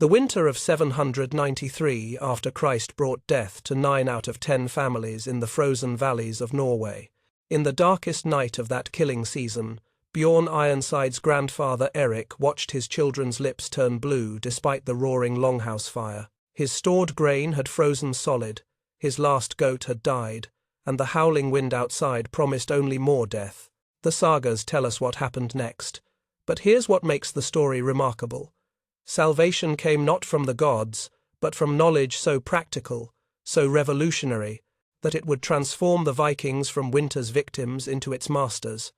The winter of 793 after Christ brought death to 9 out of 10 families in the frozen valleys of Norway. In the darkest night of that killing season, Bjorn Ironside's grandfather Eric watched his children's lips turn blue despite the roaring longhouse fire. His stored grain had frozen solid, his last goat had died, and the howling wind outside promised only more death. The sagas tell us what happened next, but here's what makes the story remarkable. Salvation came not from the gods, but from knowledge so practical, so revolutionary, that it would transform the Vikings from winter's victims into its masters.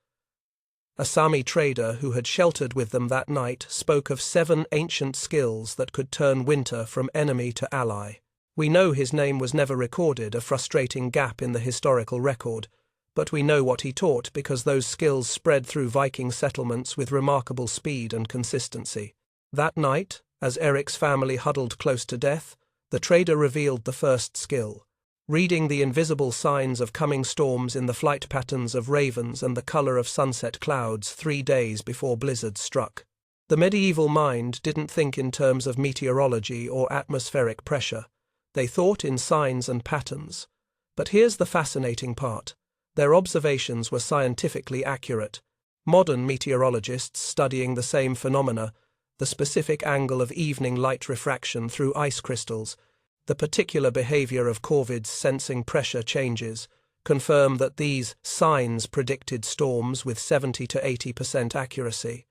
A Sami trader who had sheltered with them that night spoke of 7 ancient skills that could turn winter from enemy to ally. We know his name was never recorded, a frustrating gap in the historical record, but we know what he taught because those skills spread through Viking settlements with remarkable speed and consistency. That night, as Eric's family huddled close to death, the trader revealed the first skill, reading the invisible signs of coming storms in the flight patterns of ravens and the color of sunset clouds 3 days before blizzards struck. The medieval mind didn't think in terms of meteorology or atmospheric pressure. They thought in signs and patterns. But here's the fascinating part. Their observations were scientifically accurate. Modern meteorologists studying the same phenomena, the specific angle of evening light refraction through ice crystals, the particular behavior of corvids sensing pressure changes, confirm that these signs predicted storms with 70 to 80% accuracy.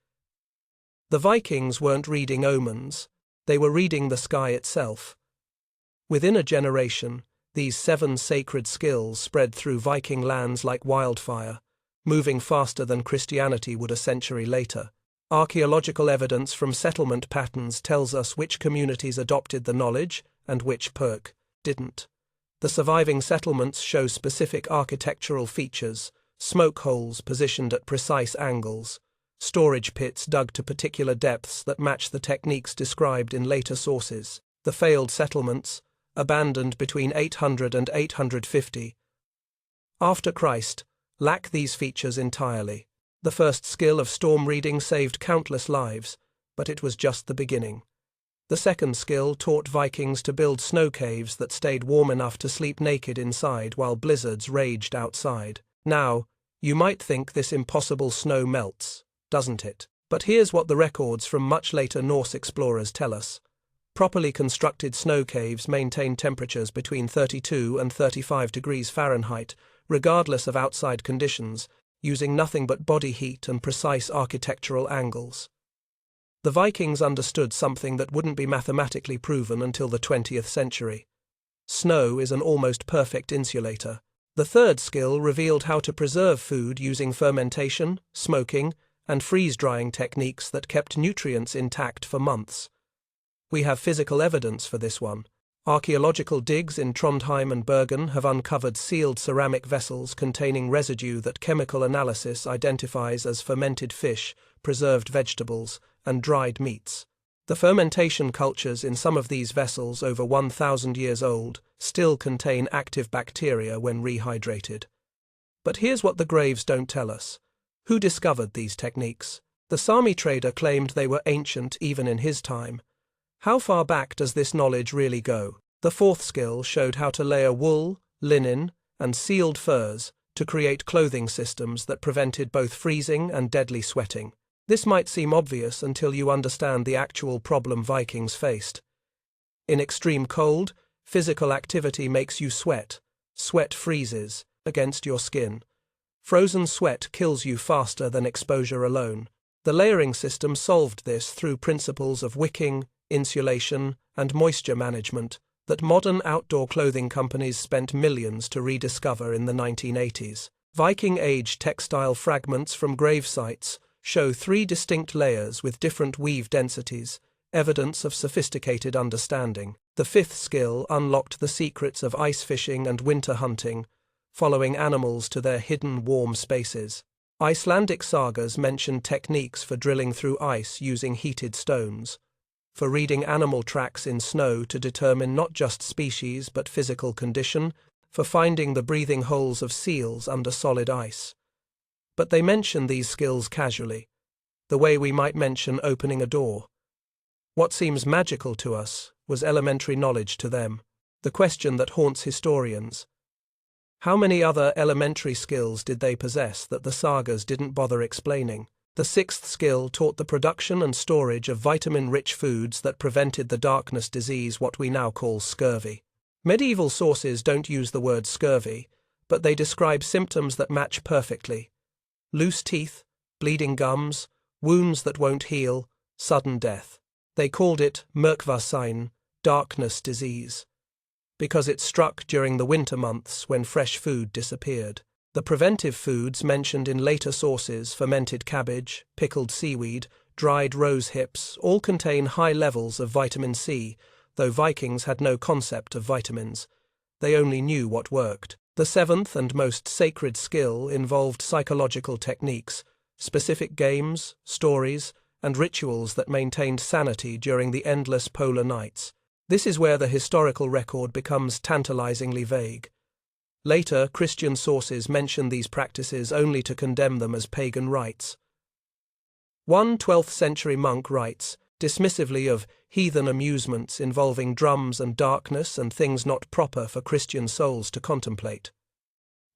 The Vikings weren't reading omens, they were reading the sky itself. Within a generation, these 7 sacred skills spread through Viking lands like wildfire, moving faster than Christianity would a century later. Archaeological evidence from settlement patterns tells us which communities adopted the knowledge and which didn't. The surviving settlements show specific architectural features, smoke holes positioned at precise angles, storage pits dug to particular depths that match the techniques described in later sources. The failed settlements, abandoned between 800 and 850 after Christ, lack these features entirely. The first skill of storm reading saved countless lives, but it was just the beginning. The second skill taught Vikings to build snow caves that stayed warm enough to sleep naked inside while blizzards raged outside. Now, you might think this impossible snow melts, doesn't it? But here's what the records from much later Norse explorers tell us. Properly constructed snow caves maintain temperatures between 32 and 35 degrees Fahrenheit, regardless of outside conditions, using nothing but body heat and precise architectural angles. The Vikings understood something that wouldn't be mathematically proven until the 20th century. Snow is an almost perfect insulator. The third skill revealed how to preserve food using fermentation, smoking, and freeze-drying techniques that kept nutrients intact for months. We have physical evidence for this one. Archaeological digs in Trondheim and Bergen have uncovered sealed ceramic vessels containing residue that chemical analysis identifies as fermented fish, preserved vegetables, and dried meats. The fermentation cultures in some of these vessels, over 1,000 years old, still contain active bacteria when rehydrated. But here's what the graves don't tell us. Who discovered these techniques? The Sami trader claimed they were ancient even in his time. How far back does this knowledge really go? The fourth skill showed how to layer wool, linen, and sealed furs to create clothing systems that prevented both freezing and deadly sweating. This might seem obvious until you understand the actual problem Vikings faced. In extreme cold, physical activity makes you sweat. Sweat freezes against your skin. Frozen sweat kills you faster than exposure alone. The layering system solved this through principles of wicking, insulation, and moisture management that modern outdoor clothing companies spent millions to rediscover in the 1980s. Viking-age textile fragments from grave sites show 3 distinct layers with different weave densities, evidence of sophisticated understanding. The fifth skill unlocked the secrets of ice fishing and winter hunting, following animals to their hidden warm spaces. Icelandic sagas mention techniques for drilling through ice using heated stones, for reading animal tracks in snow to determine not just species but physical condition, for finding the breathing holes of seals under solid ice. But they mention these skills casually, the way we might mention opening a door. What seems magical to us was elementary knowledge to them. The question that haunts historians: how many other elementary skills did they possess that the sagas didn't bother explaining? The sixth skill taught the production and storage of vitamin-rich foods that prevented the darkness disease what we now call scurvy. Medieval sources don't use the word scurvy, but they describe symptoms that match perfectly: loose teeth, bleeding gums, wounds that won't heal, sudden death. They called it Mörkvarsyn, darkness disease, because it struck during the winter months when fresh food disappeared. The preventive foods mentioned in later sources, fermented cabbage, pickled seaweed, dried rose hips, all contain high levels of vitamin C, though Vikings had no concept of vitamins. They only knew what worked. The seventh and most sacred skill involved psychological techniques, specific games, stories, and rituals that maintained sanity during the endless polar nights. This is where the historical record becomes tantalizingly vague. Later, Christian sources mention these practices only to condemn them as pagan rites. One 12th-century monk writes dismissively of heathen amusements involving drums and darkness and things not proper for Christian souls to contemplate.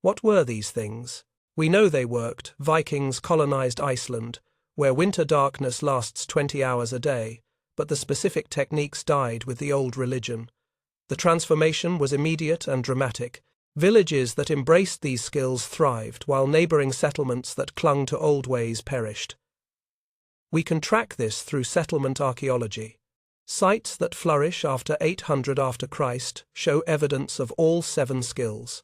What were these things? We know they worked. Vikings colonized Iceland, where winter darkness lasts 20 hours a day, but the specific techniques died with the old religion. The transformation was immediate and dramatic. Villages that embraced these skills thrived, while neighboring settlements that clung to old ways perished. We can track this through settlement archaeology. Sites that flourish after 800 after Christ show evidence of all 7 skills.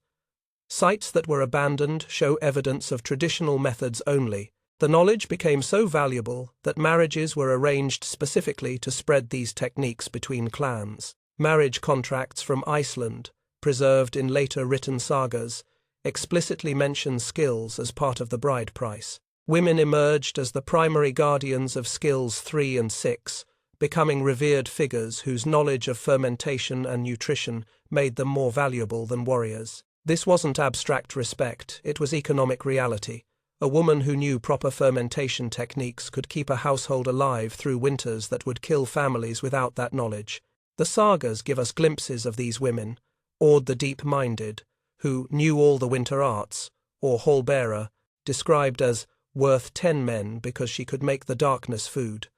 Sites that were abandoned show evidence of traditional methods only. The knowledge became so valuable that marriages were arranged specifically to spread these techniques between clans. Marriage contracts from Iceland, preserved in later written sagas, explicitly mention skills as part of the bride price. Women emerged as the primary guardians of skills 3 and 6, becoming revered figures whose knowledge of fermentation and nutrition made them more valuable than warriors. This wasn't abstract respect, it was economic reality. A woman who knew proper fermentation techniques could keep a household alive through winters that would kill families without that knowledge. The sagas give us glimpses of these women: Aud the deep-minded, who knew all the winter arts, or Hallbera, described as worth 10 men because she could make the darkness food.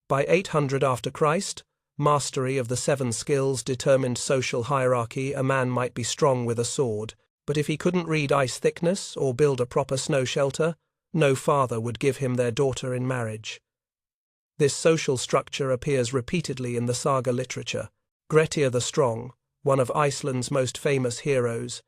By 800 after Christ, mastery of the 7 skills determined social hierarchy. A man might be strong with a sword, but if he couldn't read ice thickness or build a proper snow shelter, no father would give him their daughter in marriage. This social structure appears repeatedly in the saga literature. Grettir the Strong, one of Iceland's most famous heroes,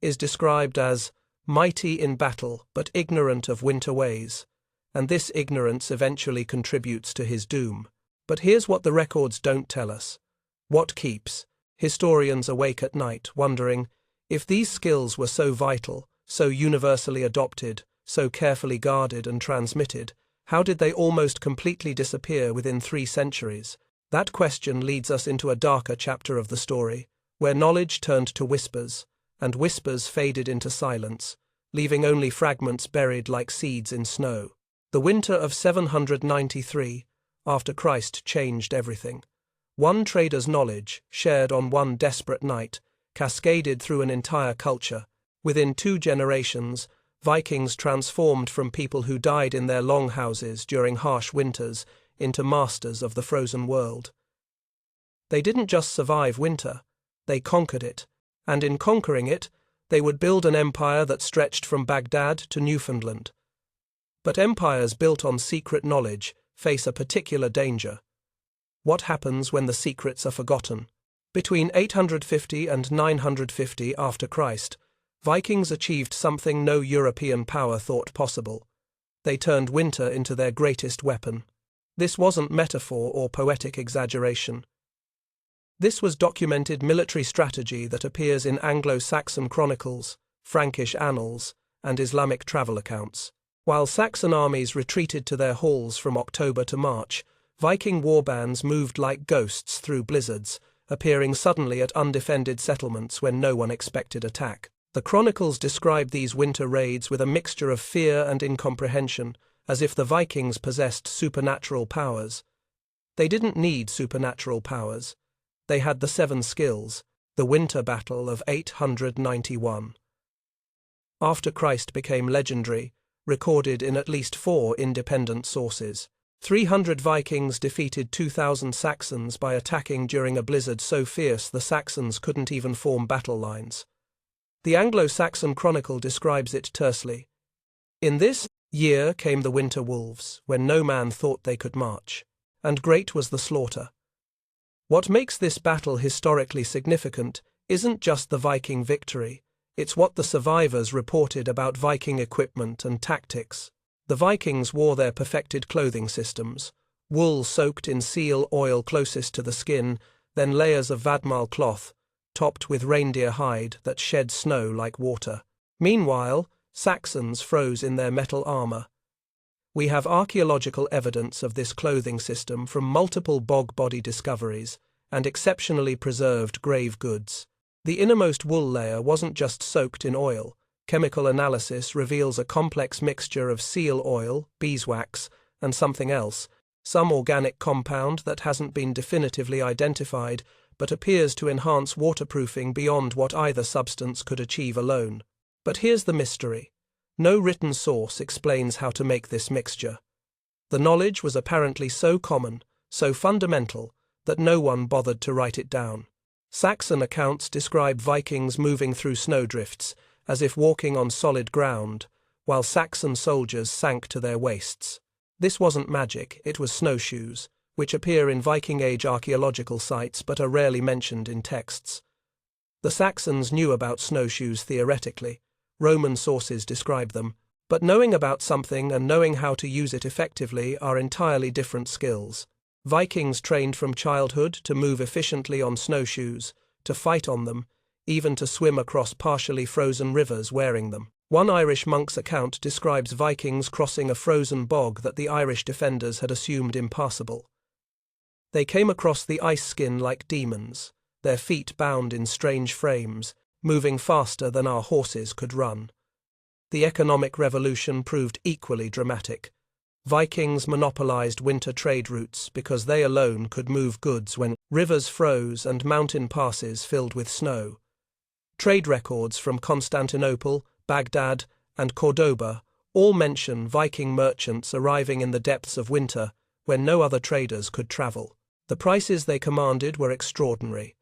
is described as mighty in battle but ignorant of winter ways, and this ignorance eventually contributes to his doom. But here's what the records don't tell us. What keeps? Historians awake at night, wondering, if these skills were so vital, so universally adopted, so carefully guarded and transmitted, how did they almost completely disappear within 3 centuries? That question leads us into a darker chapter of the story, where knowledge turned to whispers, and whispers faded into silence, leaving only fragments buried like seeds in snow. The winter of 793 after Christ changed everything. One trader's knowledge, shared on one desperate night, cascaded through an entire culture. Within 2 generations, Vikings transformed from people who died in their longhouses during harsh winters into masters of the frozen world. They didn't just survive winter, they conquered it, and in conquering it, they would build an empire that stretched from Baghdad to Newfoundland. But empires built on secret knowledge face a particular danger. What happens when the secrets are forgotten? Between 850 and 950 after Christ, Vikings achieved something no European power thought possible. They turned winter into their greatest weapon. This wasn't metaphor or poetic exaggeration. This was documented military strategy that appears in Anglo-Saxon chronicles, Frankish annals, and Islamic travel accounts. While Saxon armies retreated to their halls from October to March, Viking warbands moved like ghosts through blizzards, appearing suddenly at undefended settlements when no one expected attack. The chronicles describe these winter raids with a mixture of fear and incomprehension, as if the Vikings possessed supernatural powers. They didn't need supernatural powers. They had the 7 skills, the Winter Battle of 891. After Christ became legendary, recorded in at least 4 independent sources. 300 Vikings defeated 2,000 Saxons by attacking during a blizzard so fierce the Saxons couldn't even form battle lines. The Anglo-Saxon Chronicle describes it tersely. In this year came the winter wolves, when no man thought they could march, and great was the slaughter. What makes this battle historically significant isn't just the Viking victory, it's what the survivors reported about Viking equipment and tactics. The Vikings wore their perfected clothing systems, wool soaked in seal oil closest to the skin, then layers of vadmal cloth, topped with reindeer hide that shed snow like water. Meanwhile, Saxons froze in their metal armor. We have archaeological evidence of this clothing system from multiple bog body discoveries and exceptionally preserved grave goods. The innermost wool layer wasn't just soaked in oil. Chemical analysis reveals a complex mixture of seal oil, beeswax, and something else, some organic compound that hasn't been definitively identified but appears to enhance waterproofing beyond what either substance could achieve alone. But here's the mystery. No written source explains how to make this mixture. The knowledge was apparently so common, so fundamental, that no one bothered to write it down. Saxon accounts describe Vikings moving through snowdrifts, as if walking on solid ground, while Saxon soldiers sank to their waists. This wasn't magic, it was snowshoes, which appear in Viking Age archaeological sites but are rarely mentioned in texts. The Saxons knew about snowshoes theoretically. Roman sources describe them, but knowing about something and knowing how to use it effectively are entirely different skills. Vikings trained from childhood to move efficiently on snowshoes, to fight on them, even to swim across partially frozen rivers wearing them. One Irish monk's account describes Vikings crossing a frozen bog that the Irish defenders had assumed impassable. They came across the ice skin like demons, their feet bound in strange frames, moving faster than our horses could run. The economic revolution proved equally dramatic. Vikings monopolized winter trade routes because they alone could move goods when rivers froze and mountain passes filled with snow. Trade records from Constantinople, Baghdad, and Cordoba all mention Viking merchants arriving in the depths of winter when no other traders could travel. The prices they commanded were extraordinary.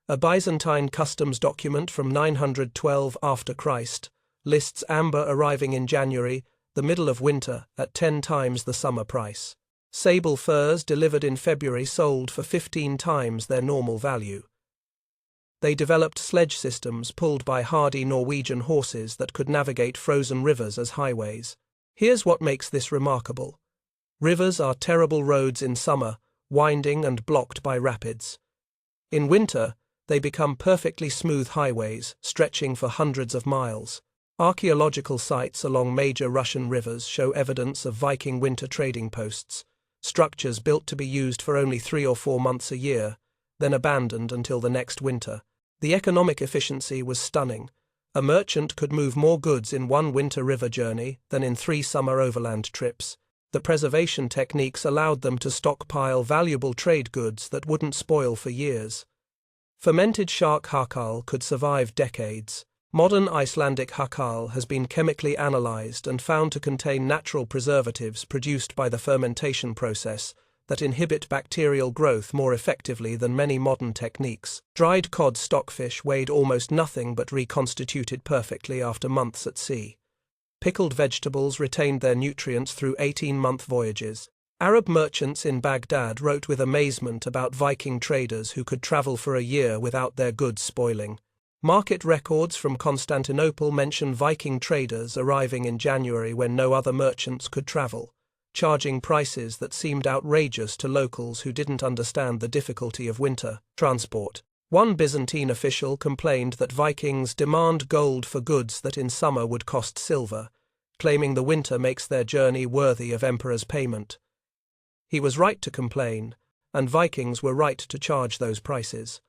A Byzantine customs document from 912 after Christ lists amber arriving in January, the middle of winter, at 10 times the summer price. Sable furs delivered in February sold for 15 times their normal value. They developed sledge systems pulled by hardy Norwegian horses that could navigate frozen rivers as highways. Here's what makes this remarkable. Rivers are terrible roads in summer, winding and blocked by rapids. In winter, they become perfectly smooth highways, stretching for hundreds of miles. Archaeological sites along major Russian rivers show evidence of Viking winter trading posts, structures built to be used for only 3 or 4 months a year, then abandoned until the next winter. The economic efficiency was stunning. A merchant could move more goods in 1 winter river journey than in 3 summer overland trips. The preservation techniques allowed them to stockpile valuable trade goods that wouldn't spoil for years. Fermented shark hakal could survive decades. Modern Icelandic hakal has been chemically analyzed and found to contain natural preservatives produced by the fermentation process that inhibit bacterial growth more effectively than many modern techniques. Dried cod stockfish weighed almost nothing but reconstituted perfectly after months at sea. Pickled vegetables retained their nutrients through 18-month voyages. Arab merchants in Baghdad wrote with amazement about Viking traders who could travel for a year without their goods spoiling. Market records from Constantinople mention Viking traders arriving in January when no other merchants could travel, charging prices that seemed outrageous to locals who didn't understand the difficulty of winter transport. One Byzantine official complained that Vikings demand gold for goods that in summer would cost silver, claiming the winter makes their journey worthy of emperor's payment. He was right to complain, and Vikings were right to charge those prices.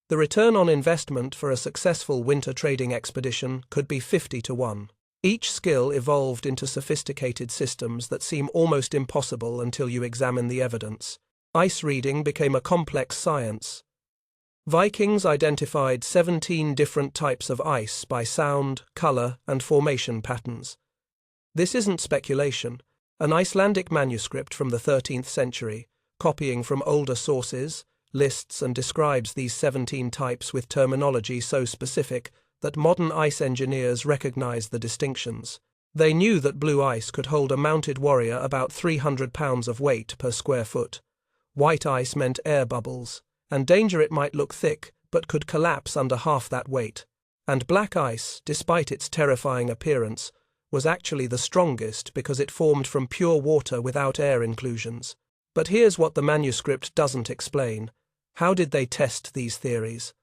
The return on investment for a successful winter trading expedition could be 50 to 1. Each skill evolved into sophisticated systems that seem almost impossible until you examine the evidence. Ice reading became a complex science. Vikings identified 17 different types of ice by sound, color, and formation patterns. This isn't speculation. An Icelandic manuscript from the 13th century, copying from older sources, lists and describes these 17 types with terminology so specific that modern ice engineers recognize the distinctions. They knew that blue ice could hold a mounted warrior about 300 pounds of weight per square foot. White ice meant air bubbles, and danger it might look thick, but could collapse under half that weight. And black ice, despite its terrifying appearance, was actually the strongest because it formed from pure water without air inclusions. But here's what the manuscript doesn't explain. How did they test these theories?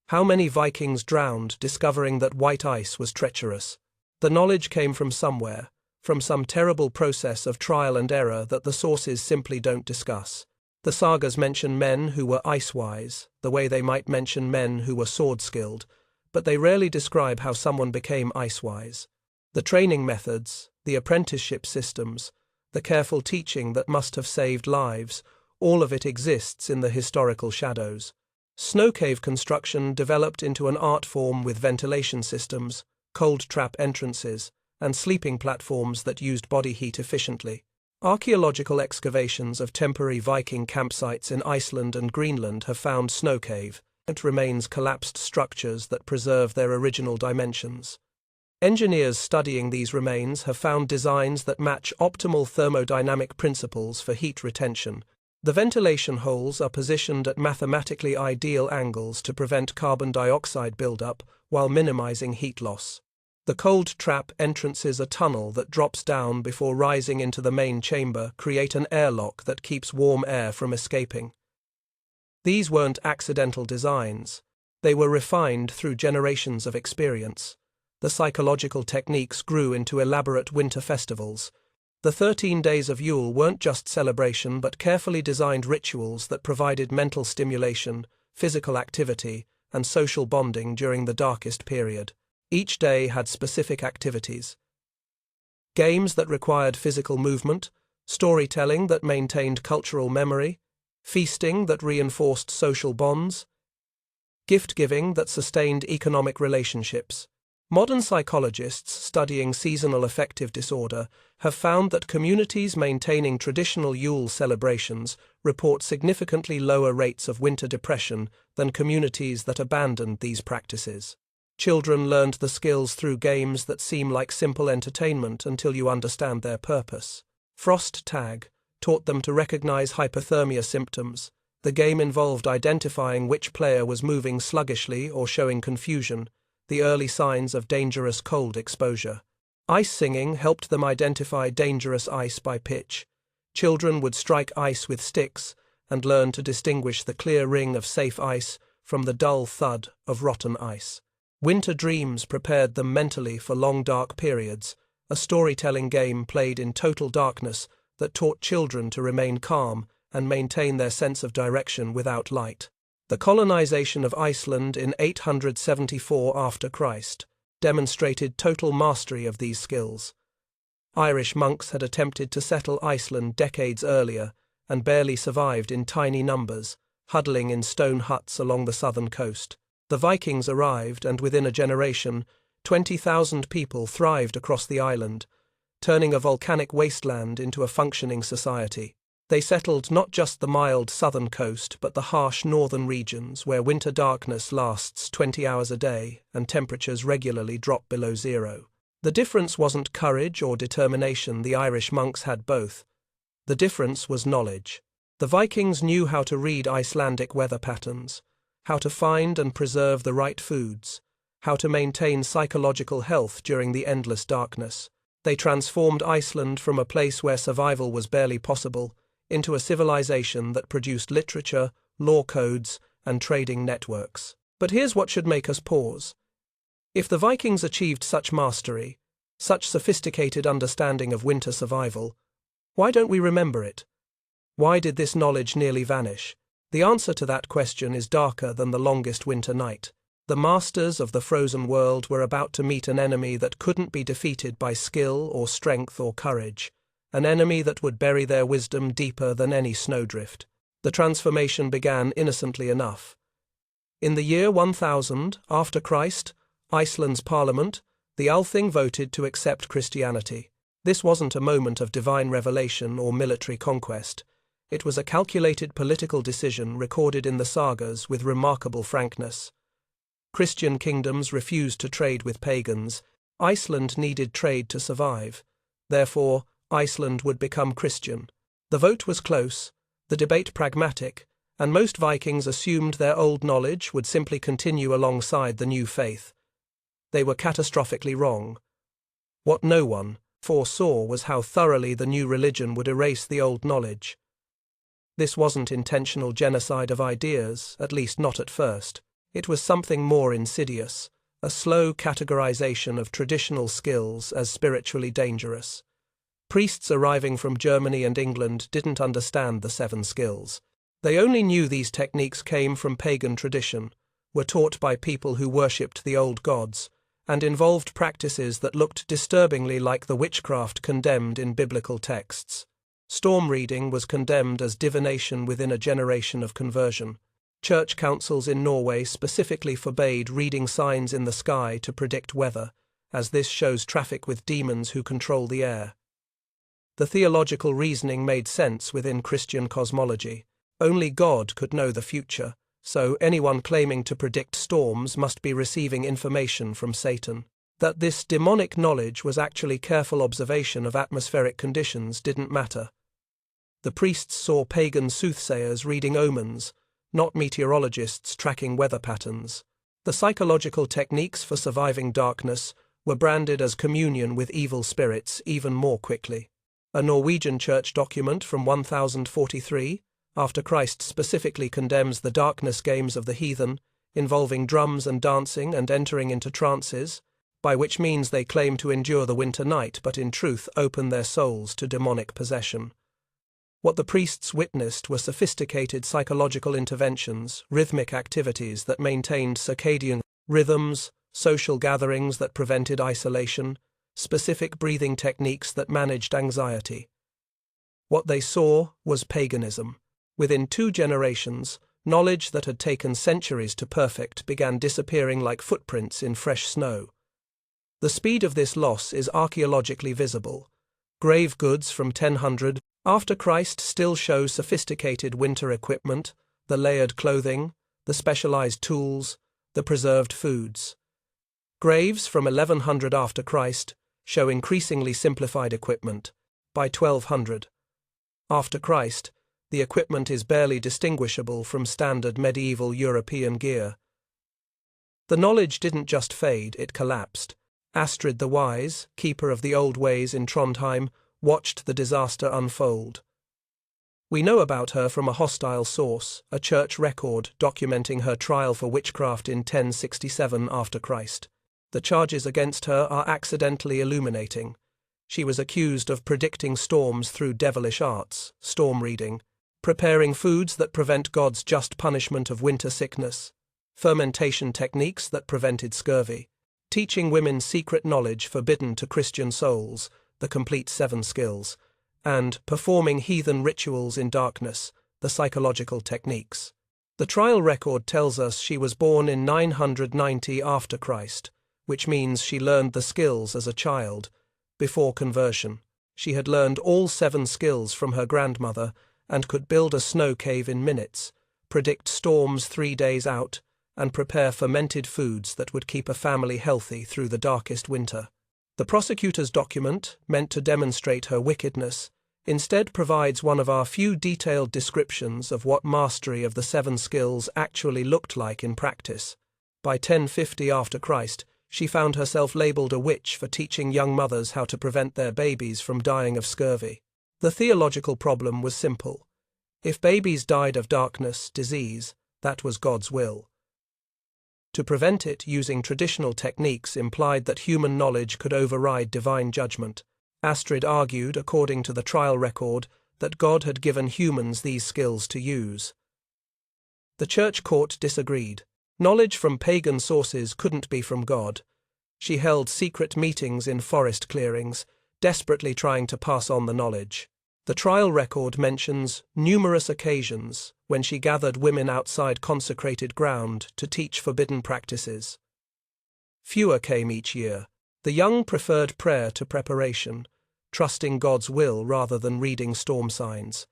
How many Vikings drowned discovering that white ice was treacherous? The knowledge came from somewhere, from some terrible process of trial and error that the sources simply don't discuss. The sagas mention men who were ice-wise, the way they might mention men who were sword-skilled, but they rarely describe how someone became ice-wise. The training methods, the apprenticeship systems, the careful teaching that must have saved lives, all of it exists in the historical shadows. Snow cave construction developed into an art form with ventilation systems, cold trap entrances, and sleeping platforms that used body heat efficiently. Archaeological excavations of temporary Viking campsites in Iceland and Greenland have found snow cave remains collapsed structures that preserve their original dimensions. Engineers studying these remains have found designs that match optimal thermodynamic principles for heat retention. The ventilation holes are positioned at mathematically ideal angles to prevent carbon dioxide buildup while minimizing heat loss. The cold trap entrances a tunnel that drops down before rising into the main chamber, create an airlock that keeps warm air from escaping. These weren't accidental designs. They were refined through generations of experience. The psychological techniques grew into elaborate winter festivals. The 13 days of Yule weren't just celebration but carefully designed rituals that provided mental stimulation, physical activity, and social bonding during the darkest period. Each day had specific activities. Games that required physical movement, storytelling that maintained cultural memory, feasting that reinforced social bonds, gift-giving that sustained economic relationships. Modern psychologists studying seasonal affective disorder have found that communities maintaining traditional Yule celebrations report significantly lower rates of winter depression than communities that abandoned these practices. Children learned the skills through games that seem like simple entertainment until you understand their purpose. Frost Tag taught them to recognize hypothermia symptoms. The game involved identifying which player was moving sluggishly or showing confusion, the early signs of dangerous cold exposure. Ice singing helped them identify dangerous ice by pitch. Children would strike ice with sticks and learn to distinguish the clear ring of safe ice from the dull thud of rotten ice. Winter Dreams prepared them mentally for long dark periods, a storytelling game played in total darkness that taught children to remain calm and maintain their sense of direction without light. The colonization of Iceland in 874 after Christ demonstrated total mastery of these skills. Irish monks had attempted to settle Iceland decades earlier and barely survived in tiny numbers, huddling in stone huts along the southern coast. The Vikings arrived, and within a generation, 20,000 people thrived across the island, turning a volcanic wasteland into a functioning society. They settled not just the mild southern coast, but the harsh northern regions where winter darkness lasts 20 hours a day and temperatures regularly drop below zero. The difference wasn't courage or determination, the Irish monks had both. The difference was knowledge. The Vikings knew how to read Icelandic weather patterns, how to find and preserve the right foods, how to maintain psychological health during the endless darkness. They transformed Iceland from a place where survival was barely possible into a civilization that produced literature, law codes, and trading networks. But here's what should make us pause. If the Vikings achieved such mastery, such sophisticated understanding of winter survival, why don't we remember it? Why did this knowledge nearly vanish? The answer to that question is darker than the longest winter night. The masters of the frozen world were about to meet an enemy that couldn't be defeated by skill or strength or courage, an enemy that would bury their wisdom deeper than any snowdrift. The transformation began innocently enough. In the year 1000 after Christ, Iceland's parliament, the Althing, voted to accept Christianity. This wasn't a moment of divine revelation or military conquest. It was a calculated political decision recorded in the sagas with remarkable frankness. Christian kingdoms refused to trade with pagans. Iceland needed trade to survive. Therefore, Iceland would become Christian. The vote was close, the debate pragmatic, and most Vikings assumed their old knowledge would simply continue alongside the new faith. They were catastrophically wrong. What no one foresaw was how thoroughly the new religion would erase the old knowledge. This wasn't intentional genocide of ideas, at least not at first. It was something more insidious, a slow categorization of traditional skills as spiritually dangerous. Priests arriving from Germany and England didn't understand the 7 skills. They only knew these techniques came from pagan tradition, were taught by people who worshipped the old gods, and involved practices that looked disturbingly like the witchcraft condemned in biblical texts. Storm reading was condemned as divination within a generation of conversion. Church councils in Norway specifically forbade reading signs in the sky to predict weather, as this shows traffic with demons who control the air. The theological reasoning made sense within Christian cosmology. Only God could know the future, so anyone claiming to predict storms must be receiving information from Satan. That this demonic knowledge was actually careful observation of atmospheric conditions didn't matter. The priests saw pagan soothsayers reading omens, not meteorologists tracking weather patterns. The psychological techniques for surviving darkness were branded as communion with evil spirits even more quickly. A Norwegian church document from 1043, after Christ, specifically condemns the darkness games of the heathen, involving drums and dancing and entering into trances, by which means they claim to endure the winter night but in truth open their souls to demonic possession. What the priests witnessed were sophisticated psychological interventions, rhythmic activities that maintained circadian rhythms, social gatherings that prevented isolation, specific breathing techniques that managed anxiety. What they saw was paganism. Within 2 generations, knowledge that had taken centuries to perfect began disappearing like footprints in fresh snow. The speed of this loss is archaeologically visible. Grave goods from 1000 after Christ still show sophisticated winter equipment, the layered clothing, the specialized tools, the preserved foods. Graves from 1100 after Christ show increasingly simplified equipment. By 1200 after Christ, the equipment is barely distinguishable from standard medieval European gear. The knowledge didn't just fade, it collapsed. Astrid the Wise, keeper of the old ways in Trondheim, watched the disaster unfold. We know about her from a hostile source, a church record documenting her trial for witchcraft in 1067 after Christ. The charges against her are accidentally illuminating. She was accused of predicting storms through devilish arts, storm reading, preparing foods that prevent God's just punishment of winter sickness, fermentation techniques that prevented scurvy, teaching women secret knowledge forbidden to Christian souls, the complete 7 skills, and performing heathen rituals in darkness, the psychological techniques. The trial record tells us she was born in 990 after Christ, which means she learned the skills as a child. Before conversion, she had learned all 7 skills from her grandmother and could build a snow cave in minutes, predict storms 3 days out, and prepare fermented foods that would keep a family healthy through the darkest winter. The prosecutor's document, meant to demonstrate her wickedness, instead provides one of our few detailed descriptions of what mastery of the 7 skills actually looked like in practice. By 1050 after Christ, she found herself labelled a witch for teaching young mothers how to prevent their babies from dying of scurvy. The theological problem was simple. If babies died of darkness, disease, that was God's will. To prevent it using traditional techniques implied that human knowledge could override divine judgment. Astrid argued, according to the trial record, that God had given humans these skills to use. The church court disagreed. Knowledge from pagan sources couldn't be from God. She held secret meetings in forest clearings, desperately trying to pass on the knowledge. The trial record mentions numerous occasions when she gathered women outside consecrated ground to teach forbidden practices. Fewer came each year. The young preferred prayer to preparation, trusting God's will rather than reading storm signs.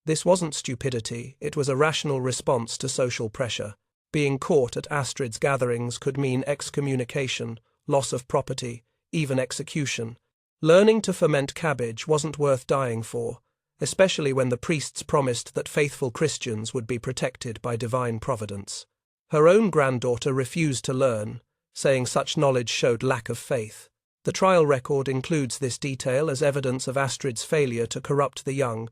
This wasn't stupidity, it was a rational response to social pressure. Being caught at Astrid's gatherings could mean excommunication, loss of property, even execution. Learning to ferment cabbage wasn't worth dying for, especially when the priests promised that faithful Christians would be protected by divine providence. Her own granddaughter refused to learn, saying such knowledge showed lack of faith. The trial record includes this detail as evidence of Astrid's failure to corrupt the young,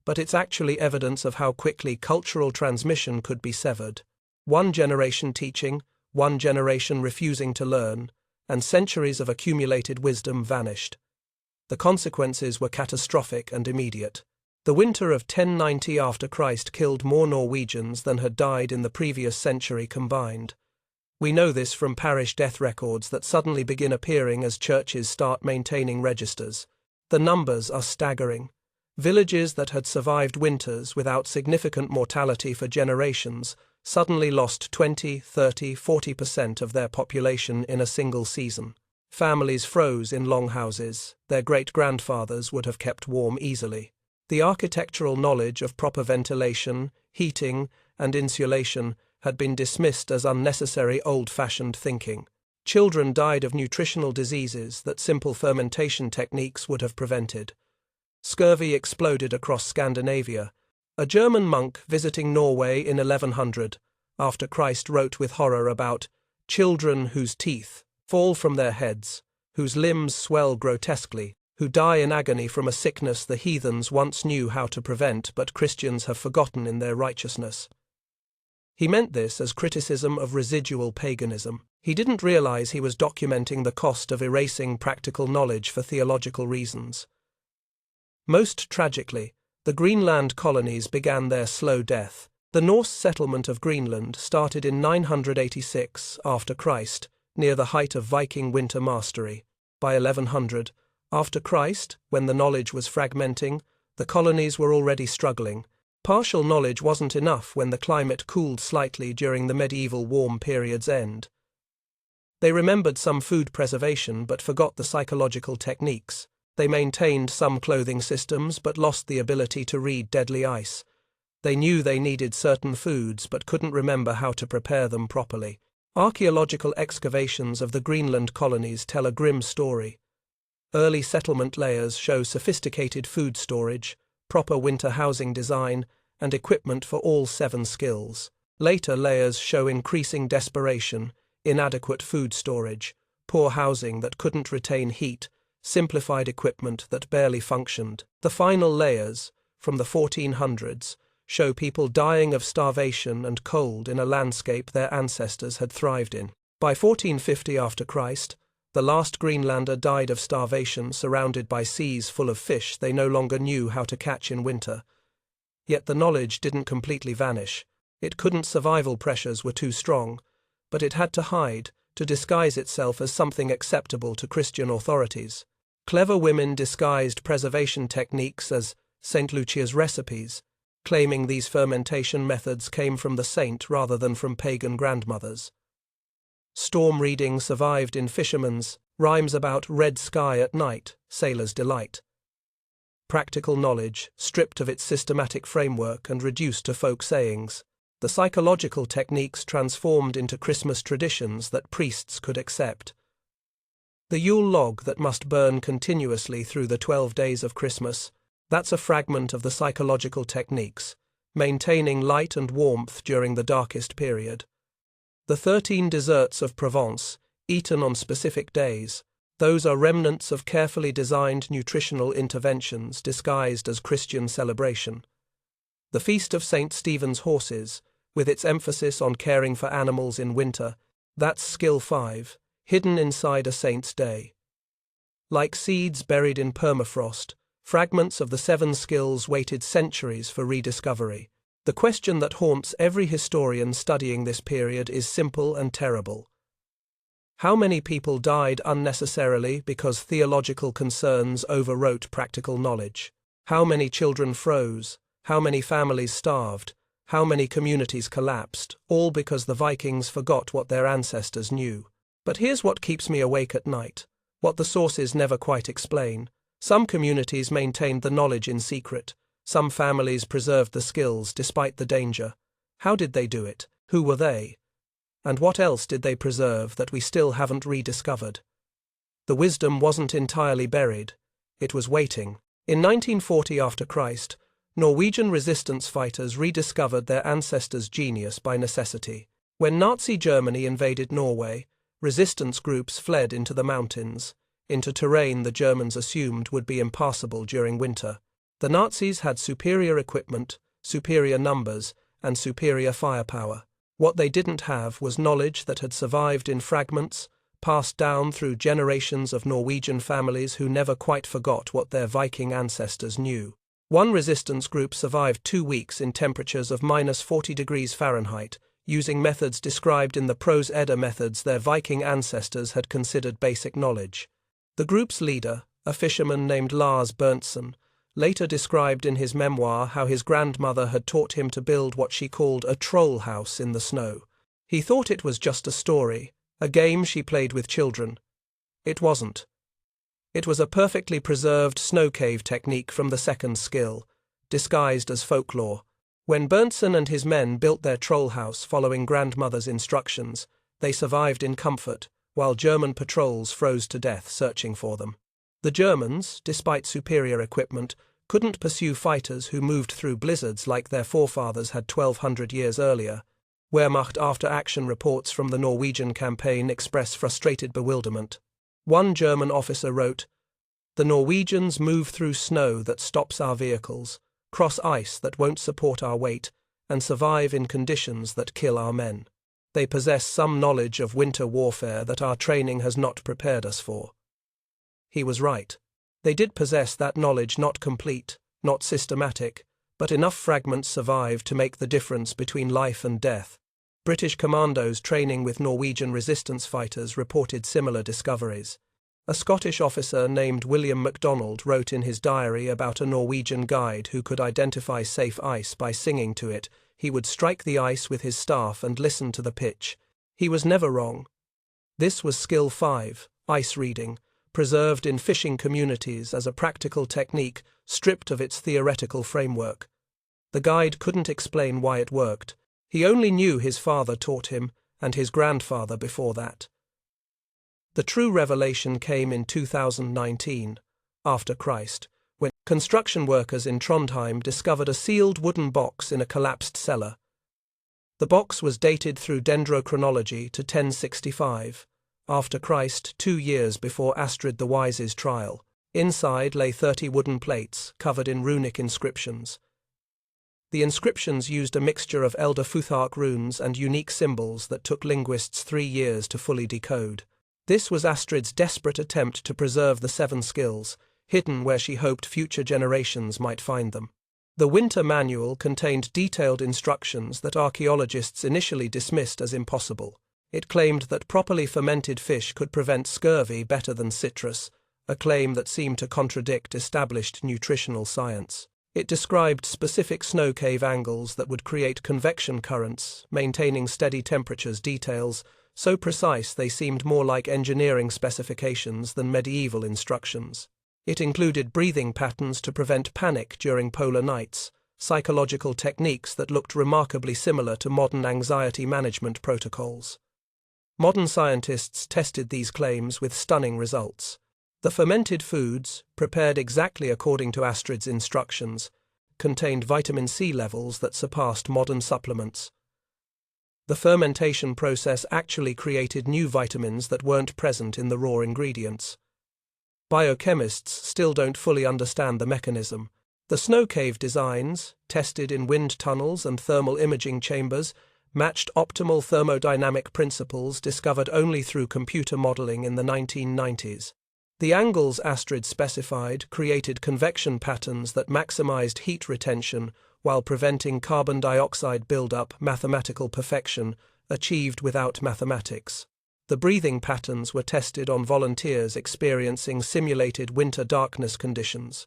but it's actually evidence of how quickly cultural transmission could be severed. One generation teaching, one generation refusing to learn, and centuries of accumulated wisdom vanished. The consequences were catastrophic and immediate. The winter of 1090 after Christ killed more Norwegians than had died in the previous century combined. We know this from parish death records that suddenly begin appearing as churches start maintaining registers. The numbers are staggering. Villages that had survived winters without significant mortality for generations suddenly lost 20, 30, 40% of their population in a single season. Families froze in longhouses. Their great-grandfathers would have kept warm easily. The architectural knowledge of proper ventilation, heating, and insulation had been dismissed as unnecessary old-fashioned thinking. Children died of nutritional diseases that simple fermentation techniques would have prevented. Scurvy exploded across Scandinavia. A German monk visiting Norway in 1100, after Christ, wrote with horror about children whose teeth fall from their heads, whose limbs swell grotesquely, who die in agony from a sickness the heathens once knew how to prevent but Christians have forgotten in their righteousness. He meant this as criticism of residual paganism. He didn't realize he was documenting the cost of erasing practical knowledge for theological reasons. Most tragically, the Greenland colonies began their slow death. The Norse settlement of Greenland started in 986 after Christ, near the height of Viking winter mastery. By 1100, after Christ, when the knowledge was fragmenting, the colonies were already struggling. Partial knowledge wasn't enough when the climate cooled slightly during the medieval warm period's end. They remembered some food preservation but forgot the psychological techniques. They maintained some clothing systems but lost the ability to read deadly ice. They knew they needed certain foods but couldn't remember how to prepare them properly. Archaeological excavations of the Greenland colonies tell a grim story. Early settlement layers show sophisticated food storage, proper winter housing design, and equipment for all 7 skills. Later layers show increasing desperation, inadequate food storage, poor housing that couldn't retain heat, simplified equipment that barely functioned. The final layers, from the 1400s, show people dying of starvation and cold in a landscape their ancestors had thrived in. By 1450 after Christ, the last Greenlander died of starvation surrounded by seas full of fish they no longer knew how to catch in winter. Yet the knowledge didn't completely vanish. It couldn't, survival pressures were too strong, but it had to hide, to disguise itself as something acceptable to Christian authorities. Clever women disguised preservation techniques as St. Lucia's recipes, claiming these fermentation methods came from the saint rather than from pagan grandmothers. Storm reading survived in fishermen's rhymes about red sky at night, sailor's delight. Practical knowledge, stripped of its systematic framework and reduced to folk sayings. The psychological techniques transformed into Christmas traditions that priests could accept. The Yule log that must burn continuously through the 12 days of Christmas, that's a fragment of the psychological techniques, maintaining light and warmth during the darkest period. The 13 desserts of Provence, eaten on specific days, those are remnants of carefully designed nutritional interventions disguised as Christian celebration. The Feast of St. Stephen's Horses, with its emphasis on caring for animals in winter, that's skill 5, hidden inside a saint's day. Like seeds buried in permafrost, fragments of the 7 skills waited centuries for rediscovery. The question that haunts every historian studying this period is simple and terrible. How many people died unnecessarily because theological concerns overwrote practical knowledge? How many children froze, how many families starved, how many communities collapsed, all because the Vikings forgot what their ancestors knew. But here's what keeps me awake at night, what the sources never quite explain. Some communities maintained the knowledge in secret. Some families preserved the skills despite the danger. How did they do it? Who were they? And what else did they preserve that we still haven't rediscovered? The wisdom wasn't entirely buried. It was waiting. In 1940 after Christ, Norwegian resistance fighters rediscovered their ancestors' genius by necessity. When Nazi Germany invaded Norway, resistance groups fled into the mountains, into terrain the Germans assumed would be impassable during winter. The Nazis had superior equipment, superior numbers, and superior firepower. What they didn't have was knowledge that had survived in fragments, passed down through generations of Norwegian families who never quite forgot what their Viking ancestors knew. One resistance group survived 2 weeks in temperatures of -40 degrees Fahrenheit, using methods described in the Prose Edda methods their Viking ancestors had considered basic knowledge. The group's leader, a fisherman named Lars Berntsen, later described in his memoir how his grandmother had taught him to build what she called a troll house in the snow. He thought it was just a story, a game she played with children. It wasn't. It was a perfectly preserved snow cave technique from the second skill, disguised as folklore. When Berntsen and his men built their troll house following grandmother's instructions, they survived in comfort, while German patrols froze to death searching for them. The Germans, despite superior equipment, couldn't pursue fighters who moved through blizzards like their forefathers had 1,200 years earlier. Wehrmacht after-action reports from the Norwegian campaign express frustrated bewilderment. One German officer wrote, "The Norwegians move through snow that stops our vehicles, cross ice that won't support our weight, and survive in conditions that kill our men. They possess some knowledge of winter warfare that our training has not prepared us for." He was right. They did possess that knowledge, not complete, not systematic, but enough fragments survived to make the difference between life and death. British commandos training with Norwegian resistance fighters reported similar discoveries. A Scottish officer named William MacDonald wrote in his diary about a Norwegian guide who could identify safe ice by singing to it. He would strike the ice with his staff and listen to the pitch. He was never wrong. This was Skill 5, ice reading, preserved in fishing communities as a practical technique stripped of its theoretical framework. The guide couldn't explain why it worked. He only knew his father taught him, and his grandfather before that. The true revelation came in 2019, after Christ, when construction workers in Trondheim discovered a sealed wooden box in a collapsed cellar. The box was dated through dendrochronology to 1065, after Christ, 2 years before Astrid the Wise's trial. Inside lay 30 wooden plates covered in runic inscriptions. The inscriptions used a mixture of Elder Futhark runes and unique symbols that took linguists 3 years to fully decode. This was Astrid's desperate attempt to preserve the 7 skills, hidden where she hoped future generations might find them. The Winter Manual contained detailed instructions that archaeologists initially dismissed as impossible. It claimed that properly fermented fish could prevent scurvy better than citrus, a claim that seemed to contradict established nutritional science. It described specific snow cave angles that would create convection currents, maintaining steady temperatures details, so precise they seemed more like engineering specifications than medieval instructions. It included breathing patterns to prevent panic during polar nights, psychological techniques that looked remarkably similar to modern anxiety management protocols. Modern scientists tested these claims with stunning results. The fermented foods, prepared exactly according to Astrid's instructions, contained vitamin C levels that surpassed modern supplements. The fermentation process actually created new vitamins that weren't present in the raw ingredients. Biochemists still don't fully understand the mechanism. The snow cave designs, tested in wind tunnels and thermal imaging chambers, matched optimal thermodynamic principles discovered only through computer modeling in the 1990s. The angles Astrid specified created convection patterns that maximized heat retention while preventing carbon dioxide buildup, mathematical perfection, achieved without mathematics. The breathing patterns were tested on volunteers experiencing simulated winter darkness conditions.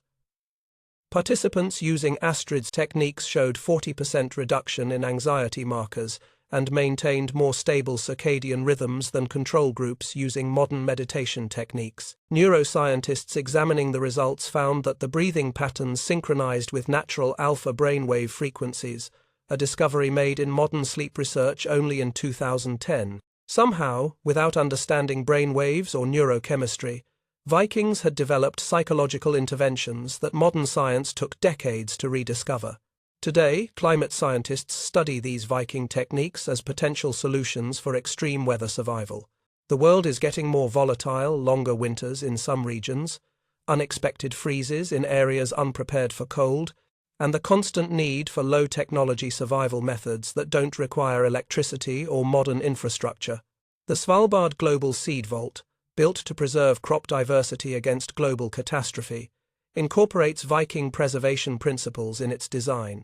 Participants using Astrid's techniques showed 40% reduction in anxiety markers and maintained more stable circadian rhythms than control groups using modern meditation techniques. Neuroscientists examining the results found that the breathing patterns synchronized with natural alpha brainwave frequencies, a discovery made in modern sleep research only in 2010. Somehow, without understanding brainwaves or neurochemistry, Vikings had developed psychological interventions that modern science took decades to rediscover. Today, climate scientists study these Viking techniques as potential solutions for extreme weather survival. The world is getting more volatile, longer winters in some regions, unexpected freezes in areas unprepared for cold, and the constant need for low-technology survival methods that don't require electricity or modern infrastructure. The Svalbard Global Seed Vault, built to preserve crop diversity against global catastrophe, incorporates Viking preservation principles in its design.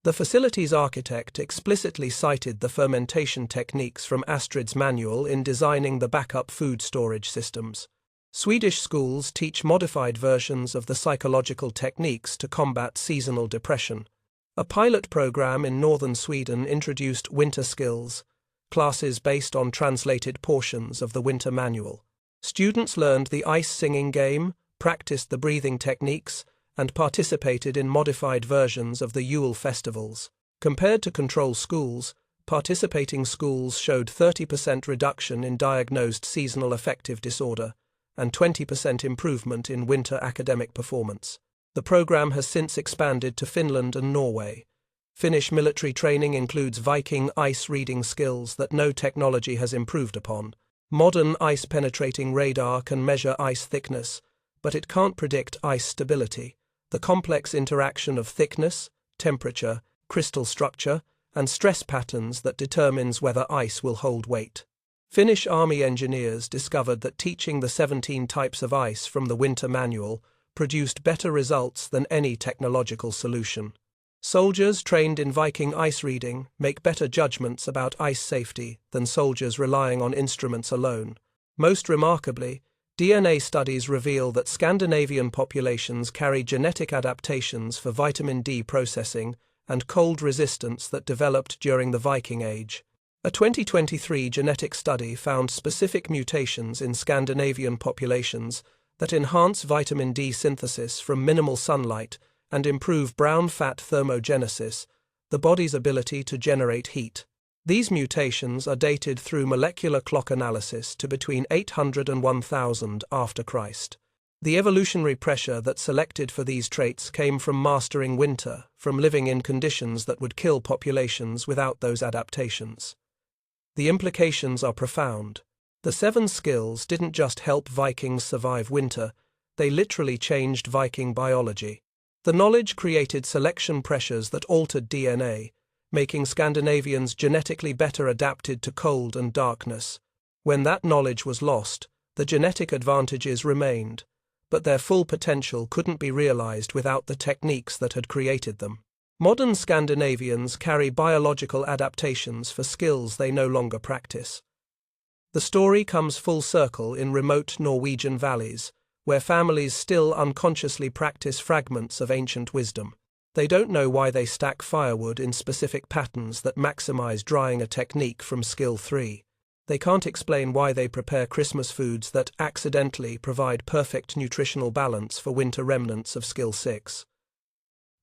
The facility's architect explicitly cited the fermentation techniques from Astrid's manual in designing the backup food storage systems. Swedish schools teach modified versions of the psychological techniques to combat seasonal depression. A pilot program in northern Sweden introduced winter skills, classes based on translated portions of the winter manual. Students learned the ice singing game, practiced the breathing techniques, and participated in modified versions of the Yule festivals. Compared to control schools, participating schools showed 30% reduction in diagnosed seasonal affective disorder and 20% improvement in winter academic performance. The program has since expanded to Finland and Norway. Finnish military training includes Viking ice reading skills that no technology has improved upon. Modern ice-penetrating radar can measure ice thickness, but it can't predict ice stability, the complex interaction of thickness, temperature, crystal structure, and stress patterns that determines whether ice will hold weight. Finnish army engineers discovered that teaching the 17 types of ice from the winter manual produced better results than any technological solution. Soldiers trained in Viking ice reading make better judgments about ice safety than soldiers relying on instruments alone. Most remarkably, DNA studies reveal that Scandinavian populations carry genetic adaptations for vitamin D processing and cold resistance that developed during the Viking Age. A 2023 genetic study found specific mutations in Scandinavian populations that enhance vitamin D synthesis from minimal sunlight and improve brown fat thermogenesis, the body's ability to generate heat. These mutations are dated through molecular clock analysis to between 800 and 1000 after Christ. The evolutionary pressure that selected for these traits came from mastering winter, from living in conditions that would kill populations without those adaptations. The implications are profound. The 7 skills didn't just help Vikings survive winter, they literally changed Viking biology. The knowledge created selection pressures that altered DNA, making Scandinavians genetically better adapted to cold and darkness. When that knowledge was lost, the genetic advantages remained, but their full potential couldn't be realized without the techniques that had created them. Modern Scandinavians carry biological adaptations for skills they no longer practice. The story comes full circle in remote Norwegian valleys, where families still unconsciously practice fragments of ancient wisdom. They don't know why they stack firewood in specific patterns that maximize drying, a technique from Skill 3. They can't explain why they prepare Christmas foods that accidentally provide perfect nutritional balance for winter remnants of Skill 6.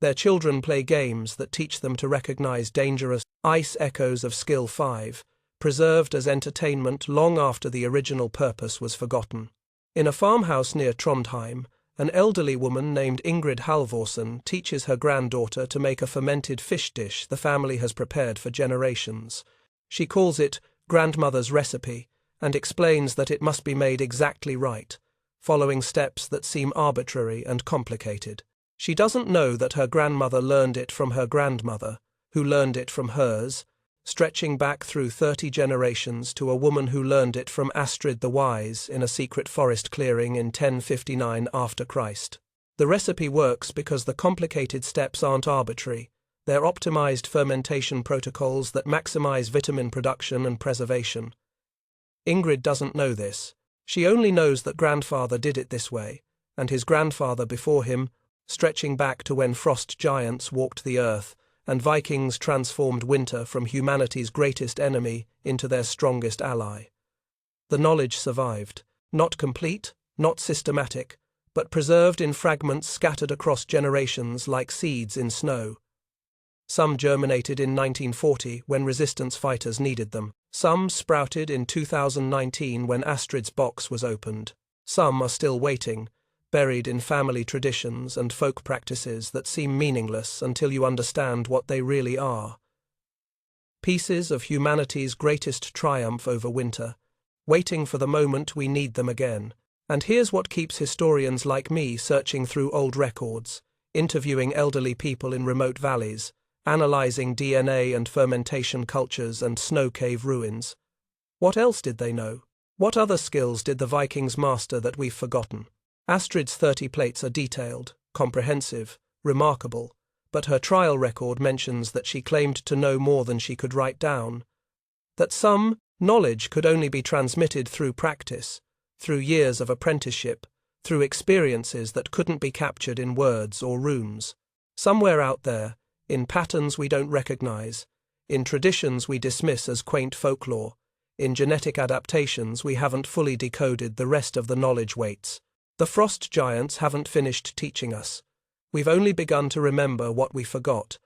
Their children play games that teach them to recognize dangerous ice echoes of Skill 5, preserved as entertainment long after the original purpose was forgotten. In a farmhouse near Trondheim, an elderly woman named Ingrid Halvorsen teaches her granddaughter to make a fermented fish dish the family has prepared for generations. She calls it grandmother's recipe and explains that it must be made exactly right, following steps that seem arbitrary and complicated. She doesn't know that her grandmother learned it from her grandmother, who learned it from hers, stretching back through 30 generations to a woman who learned it from Astrid the Wise in a secret forest clearing in 1059 after Christ. The recipe works because the complicated steps aren't arbitrary. They're optimized fermentation protocols that maximize vitamin production and preservation. Ingrid doesn't know this. She only knows that grandfather did it this way, and his grandfather before him stretching back to when frost giants walked the earth, and Vikings transformed winter from humanity's greatest enemy into their strongest ally. The knowledge survived, not complete, not systematic, but preserved in fragments scattered across generations like seeds in snow. Some germinated in 1940 when resistance fighters needed them. Some sprouted in 2019 when Astrid's box was opened. Some are still waiting, buried in family traditions and folk practices that seem meaningless until you understand what they really are. Pieces of humanity's greatest triumph over winter, waiting for the moment we need them again. And here's what keeps historians like me searching through old records, interviewing elderly people in remote valleys, analyzing DNA and fermentation cultures and snow cave ruins. What else did they know? What other skills did the Vikings master that we've forgotten? Astrid's 30 plates are detailed, comprehensive, remarkable, but her trial record mentions that she claimed to know more than she could write down. That some knowledge could only be transmitted through practice, through years of apprenticeship, through experiences that couldn't be captured in words or runes. Somewhere out there, in patterns we don't recognize, in traditions we dismiss as quaint folklore, in genetic adaptations we haven't fully decoded the rest of the knowledge waits. The frost giants haven't finished teaching us. We've only begun to remember what we forgot.